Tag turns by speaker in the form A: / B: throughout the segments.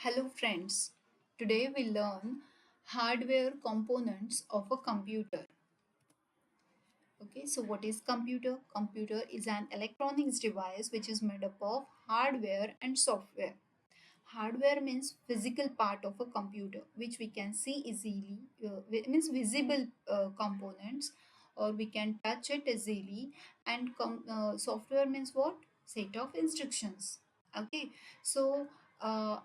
A: Hello friends, today we learn hardware components of a computer. Okay, so what is computer? Computer is an electronics device which is made up of hardware and software. Hardware means physical part of a computer which we can see easily, means visible components or we can touch it easily and software means what? Set of instructions. Okay, so uh,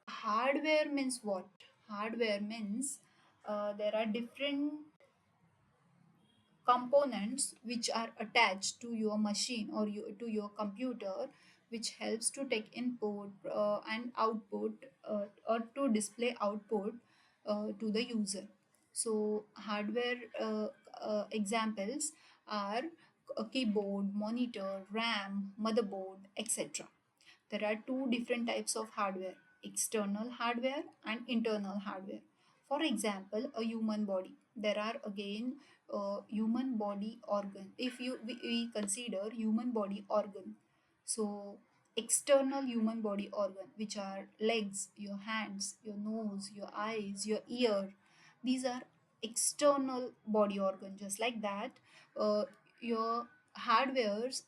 A: hardware means what? Hardware means there are different components which are attached to your machine or to your computer, which helps to take input and output or to display output to the user. So hardware examples are a keyboard, monitor, RAM, motherboard, etc. There are two different types of hardware: external hardware and internal hardware. For example, a human body. There are again human body organ. If we consider human body organ, so external human body organ, which are legs, your hands, your nose, your eyes, your ear, these are external body organ. Just like that, your hardwares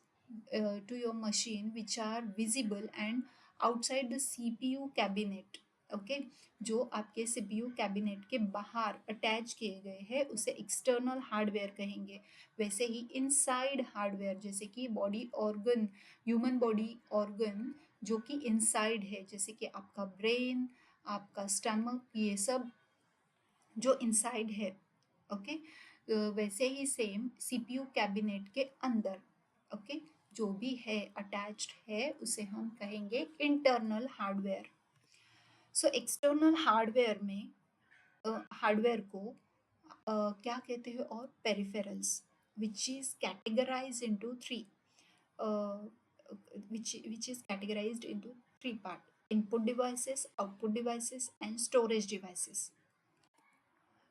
A: to your machine which are visible and outside the CPU cabinet. Okay जो आपके CPU cabinet के बाहर attach किए गए हैं उसे external hardware कहेंगे। वैसे ही इनसाइड हार्डवेयर जैसे कि body organ, human body organ जो कि इनसाइड है, जैसे कि आपका ब्रेन, आपका स्टमक, ये सब जो इनसाइड है। ओके, वैसे ही सेम सीपीयू कैबिनेट के अंदर, ओके, जो भी है अटैच्ड है उसे हम कहेंगे internal hardware. So external hardware में हार्डवेयर को क्या कहते हैं? और peripherals, which is categorised into three, which is categorized into three part: input devices, output devices and storage devices.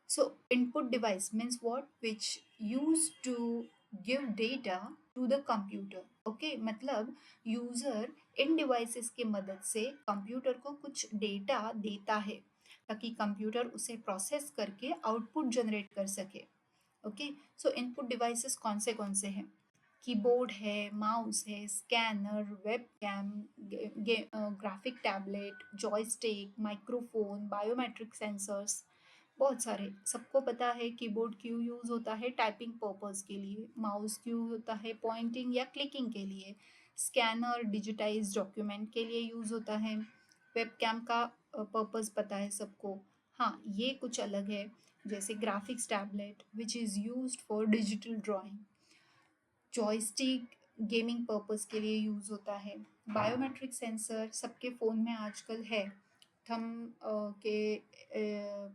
A: So input device means what? Which used to give data to the computer. Okay, मतलब user इन devices की मदद से computer को कुछ data देता है ताकि computer उसे प्रोसेस करके आउटपुट जनरेट कर सके। ओके, सो इनपुट डिवाइसेस कौन से हैं? कीबोर्ड है, माउस है, scanner, web cam, graphic tablet, joystick, microphone, biometric sensors, बहुत सारे। सबको पता है कीबोर्ड क्यों यूज़ होता है? टाइपिंग पर्पस के लिए। माउस क्यों होता है? पॉइंटिंग या क्लिकिंग के लिए। स्कैनर डिजिटाइज डॉक्यूमेंट के लिए यूज़ होता है। वेबकैम का पर्पस पता है सबको। हाँ, ये कुछ अलग है, जैसे graphics tablet which is used for digital drawing. Joystick gaming purpose के लिए यूज़ होता है। बायोमेट्रिक सेंसर सबके फ़ोन में आजकल है। थम के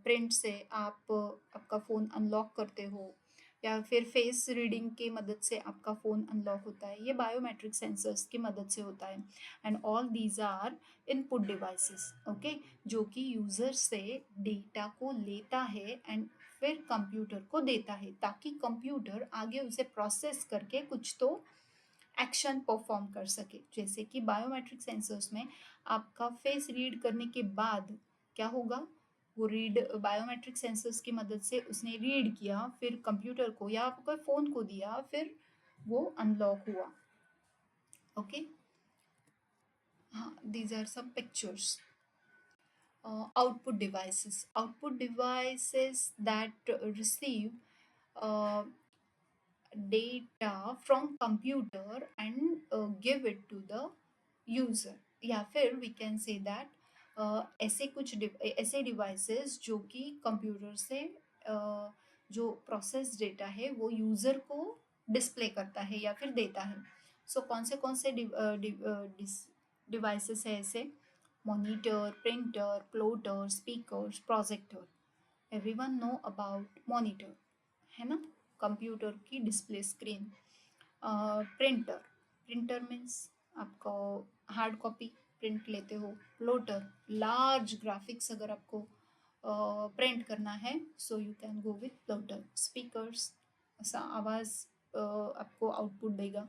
A: प्रिंट से आप आपका फ़ोन अनलॉक करते हो या फिर फेस रीडिंग की मदद से आपका फ़ोन अनलॉक होता है, ये बायोमेट्रिक सेंसर्स की मदद से होता है। And all these are input devices, okay, जो कि यूज़र से डेटा को लेता है एंड फिर कंप्यूटर को देता है ताकि कंप्यूटर आगे उसे प्रोसेस करके कुछ तो एक्शन परफॉर्म कर सके। जैसे कि बायोमेट्रिक सेंसर्स में आपका फेस रीड करने के बाद क्या होगा? वो रीड बायोमेट्रिक सेंसर्स की मदद से उसने रीड किया, फिर कंप्यूटर को या आपके फ़ोन को दिया, फिर वो अनलॉक हुआ। ओके, हाँ, these are some pictures. Output devices that receive uh, data from computer and give it to the user, या फिर we can say that ऐसे डिवाइसेस जो कि कंप्यूटर से जो प्रोसेस डेटा है वो यूज़र को डिस्प्ले करता है या फिर देता है। सो कौन से डिवाइसेस है ऐसे? Monitor, printer, plotter, speakers, projector. Everyone know about monitor, है ना? कंप्यूटर की display screen. Printer, printer means आपको हार्ड कॉपी प्रिंट लेते हो। प्लॉटर, लार्ज ग्राफिक्स अगर आपको प्रिंट करना है so you can go with plotter. Speakers, आवाज़ आपको आउटपुट देगा,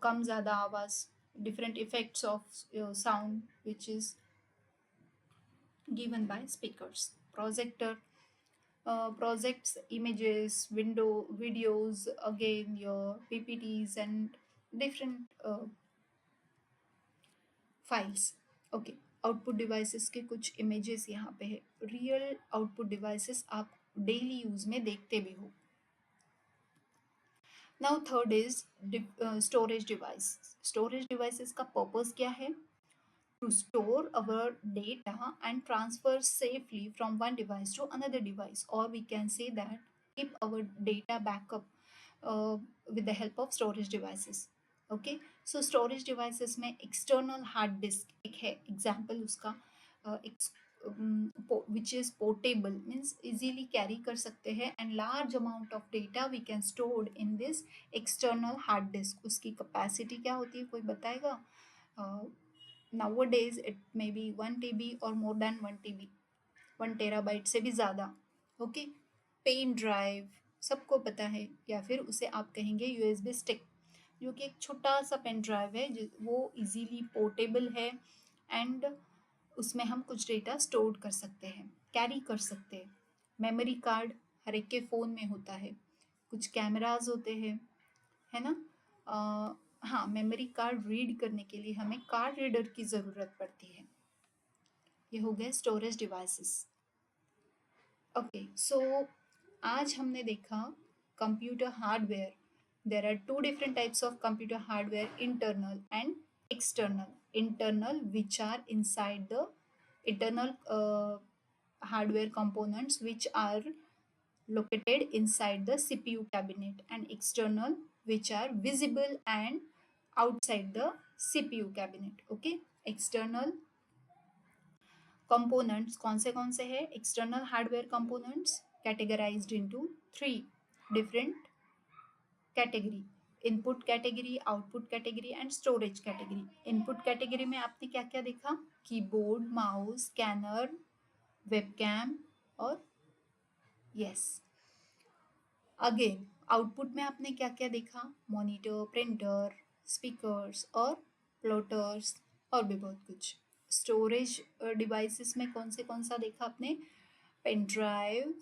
A: कम ज़्यादा आवाज़, different effects of sound which is given by speakers. Projector projects images, videos, again your PPTs and different files. Okay, output devices के कुछ images यहाँ पे है. रियल आउटपुट डिवाइसेस आप डेली यूज में देखते भी हो. Now third is storage device. Storage devices का पर्पस क्या है? To store our data and transfer safely from one device to another device, और we can say that keep our data backup with the help of storage devices. Okay, so storage devices में external hard disk एक है example उसका, which is portable means easily carry कर सकते हैं, and large amount of data we can stored in this external hard disk. उसकी capacity क्या होती है, कोई बताएगा? Nowadays it may be 1 TB or more than 1 TB, 1 terabyte से भी ज़्यादा. ओके, पेन ड्राइव सबको पता है, या फिर उसे आप कहेंगे यूएसबी स्टिक, जो कि एक छोटा सा पेन ड्राइव है, वो इजीली पोर्टेबल है एंड उसमें हम कुछ डेटा स्टोर कर सकते हैं, कैरी कर सकते हैं. मेमोरी कार्ड हर एक के फ़ोन में होता है. कुछ कैमराज होते हैं, है ना? हाँ, मेमोरी कार्ड रीड करने के लिए हमें कार्ड रीडर की ज़रूरत पड़ती है. ये हो गए स्टोरेज डिवाइसेस. ओके, सो आज हमने देखा computer hardware. There are two different types of computer hardware, internal and external. Internal, which are inside the internal hardware components which are located inside the CPU cabinet, and external, which are visible and outside the CPU cabinet. Okay, external components कौन से हैं? External hardware components categorised into 3 different category: input category, output category and storage category. Input category में आपने क्या क्या देखा? Keyboard, mouse, scanner, webcam और yes. Again output में आपने क्या क्या देखा? मॉनिटर, प्रिंटर, स्पीकर्स और प्लॉटर्स और भी बहुत कुछ. स्टोरेज डिवाइसेस में कौन सा देखा आपने? Pen drive,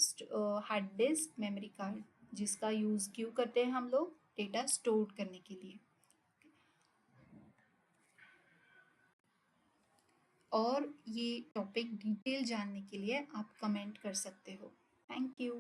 A: hard disk, memory card, जिसका यूज़ क्यों करते हैं हम लोग? डेटा स्टोर करने के लिए. और ये टॉपिक डिटेल जानने के लिए आप कमेंट कर सकते हो. Thank you.